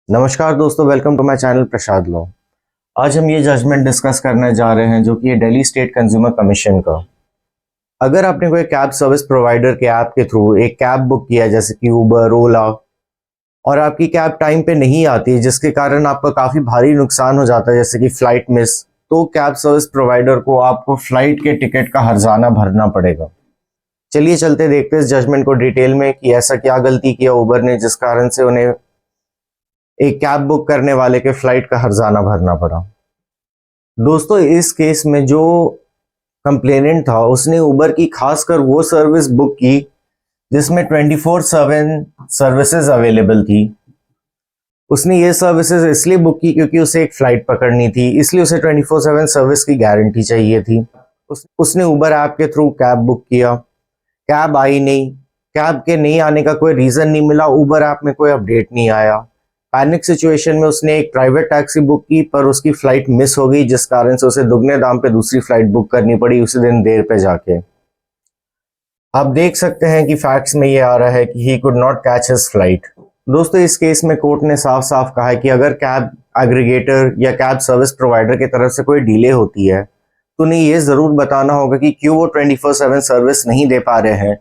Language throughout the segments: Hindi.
नमस्कार दोस्तों, welcome to my channel Prasad law. आज हम ये जजमेंट डिस्कस करने जा रहे हैं जो कि है दिल्ली स्टेट कंज्यूमर कमीशन का। अगर आपने कोई कैब सर्विस प्रोवाइडर के ऐप के थ्रू एक कैब बुक किया जैसे कि उबर, ओला, और आपकी कैब टाइम पे नहीं आती है जिसके कारण आपका काफ़ी भारी नुकसान हो जाता है जैसे कि फ़्लाइट मिस, तो कैब सर्विस प्रोवाइडर को आपको फ़्लाइट के टिकट का हर्जाना भरना पड़ेगा। चलिए चलते देखते हैं इस जजमेंट को डिटेल में कि ऐसा क्या गलती किया उबर ने जिस कारण से उन्हें एक कैब बुक करने वाले के फ्लाइट का हर्जाना भरना पड़ा। दोस्तों, इस केस में जो कंप्लेनेंट था उसने उबर की खासकर वो सर्विस बुक की जिसमें 24/7 सर्विसेज अवेलेबल थी। उसने ये सर्विसेज इसलिए बुक की क्योंकि उसे एक फ़्लाइट पकड़नी थी, इसलिए उसे 24/7 सर्विस की गारंटी चाहिए थी। उसने उबर ऐप के थ्रू कैब बुक किया, कैब आई नहीं, कैब के नहीं आने का कोई रीज़न नहीं मिला, उबर ऐप में कोई अपडेट नहीं आया। पैनिक सिचुएशन में उसने एक प्राइवेट टैक्सी बुक की पर उसकी फ़्लाइट मिस हो गई जिस कारण से उसे दुगने दाम पे दूसरी फ़्लाइट बुक करनी पड़ी उसी दिन देर पे जाके। आप देख सकते हैं कि फैक्ट्स में ये आ रहा है कि he could not catch his flight. दोस्तों, इस केस में कोर्ट ने साफ साफ कहा है कि अगर कैब एग्रीगेटर या कैब सर्विस प्रोवाइडर की तरफ से कोई डिले होती है तो उन्हें ये ज़रूर बताना होगा कि क्यों वो 24/7 सर्विस नहीं दे पा रहे हैं,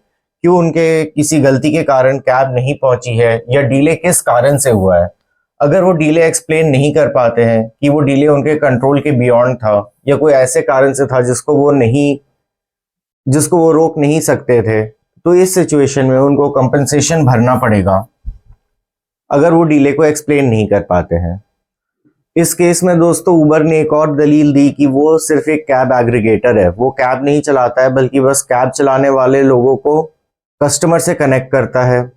क्यों उनके किसी गलती के कारण कैब नहीं पहुंची है या डिले किस कारण से हुआ है। अगर वो डिले एक्सप्लेन नहीं कर पाते हैं कि वो डिले उनके कंट्रोल के बियॉन्ड था या कोई ऐसे कारण से था जिसको वो रोक नहीं सकते थे, तो इस सिचुएशन में उनको कंपनसेशन भरना पड़ेगा अगर वो डिले को एक्सप्लेन नहीं कर पाते हैं। इस केस में दोस्तों उबर ने एक और दलील दी कि वो सिर्फ एक कैब एग्रीगेटर है, वो कैब नहीं चलाता है बल्कि बस कैब चलाने वाले लोगों को कस्टमर से कनेक्ट करता है।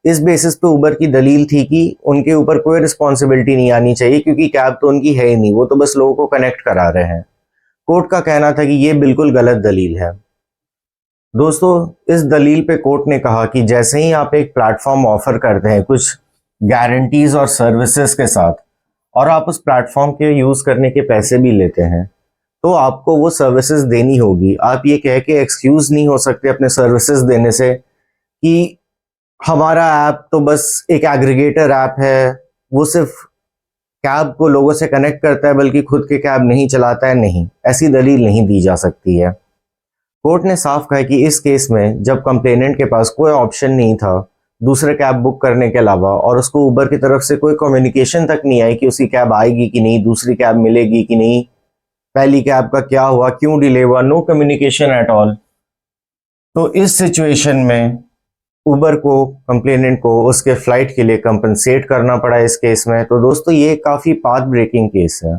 इस बेसिस पे उबर की दलील थी कि उनके ऊपर कोई रिस्पॉन्सिबिलिटी नहीं आनी चाहिए क्योंकि कैब तो उनकी है ही नहीं, वो तो बस लोगों को कनेक्ट करा रहे हैं। कोर्ट का कहना था कि ये बिल्कुल गलत दलील है। दोस्तों, इस दलील पे कोर्ट ने कहा कि जैसे ही आप एक प्लेटफॉर्म ऑफर करते हैं कुछ गारंटीज और सर्विसेज के साथ और आप उस प्लेटफॉर्म के यूज करने के पैसे भी लेते हैं तो आपको वो सर्विसेज देनी होगी। आप ये कह के एक्सक्यूज नहीं हो सकते अपने सर्विसेज देने से कि हमारा ऐप तो बस एक एग्रीगेटर ऐप है, वो सिर्फ कैब को लोगों से कनेक्ट करता है बल्कि खुद के कैब नहीं चलाता है। नहीं, ऐसी दलील नहीं दी जा सकती है। कोर्ट ने साफ कहा कि इस केस में जब कंप्लेनेंट के पास कोई ऑप्शन नहीं था दूसरे कैब बुक करने के अलावा और उसको उबर की तरफ से कोई कम्युनिकेशन तक नहीं आई कि उसकी कैब आएगी कि नहीं, दूसरी कैब मिलेगी कि नहीं, पहली कैब का क्या हुआ, क्यों डिले हुआ, नो कम्युनिकेशन एट ऑल, तो इस सिचुएशन में उबर को, कंप्लेनेंट को उसके फ्लाइट के लिए कंपनसेट करना पड़ा इस केस में। तो दोस्तों, ये काफ़ी पाथ ब्रेकिंग केस है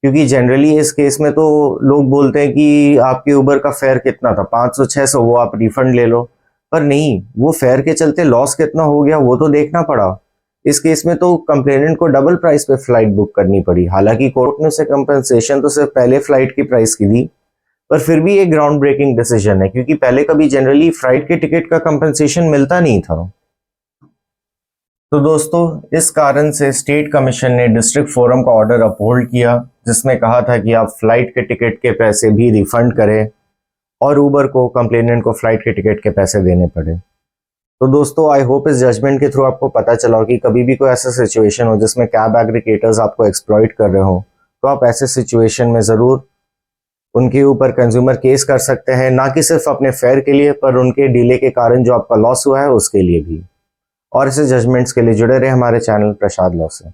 क्योंकि जनरली इस केस में तो लोग बोलते हैं कि आपके उबर का फेयर कितना था, 500-600, वो आप रिफंड ले लो, पर नहीं, वो फेयर के चलते लॉस कितना हो गया वो तो देखना पड़ा। इस केस में तो कंप्लेनेंट को डबल प्राइस पे फ्लाइट बुक करनी पड़ी। हालांकि कोर्ट ने उसे कंपनसेशन तो सिर्फ पहले फ्लाइट की प्राइस की दी, पर फिर भी ये ग्राउंड ब्रेकिंग डिसीजन है क्योंकि पहले कभी जनरली फ्लाइट के टिकट का कंपनसेशन मिलता नहीं था। तो दोस्तों, इस कारण से स्टेट कमीशन ने डिस्ट्रिक्ट फोरम का ऑर्डर अपहोल्ड किया जिसमें कहा था कि आप फ्लाइट के टिकट के पैसे भी रिफंड करें और उबर को, कंप्लेनेंट को फ्लाइट के टिकट के पैसे देने पड़े। तो दोस्तों, आई होप इस जजमेंट के थ्रू आपको पता चला हो कि कभी भी कोई ऐसा सिचुएशन हो जिसमें कैब एग्रीगेटर्स आपको एक्सप्लॉइट कर रहे हो तो आप ऐसे सिचुएशन में ज़रूर उनके ऊपर कंज्यूमर केस कर सकते हैं, ना कि सिर्फ अपने फेयर के लिए पर उनके डिले के कारण जो आपका लॉस हुआ है उसके लिए भी। और ऐसे जजमेंट्स के लिए जुड़े रहे हमारे चैनल प्रसाद लॉ से।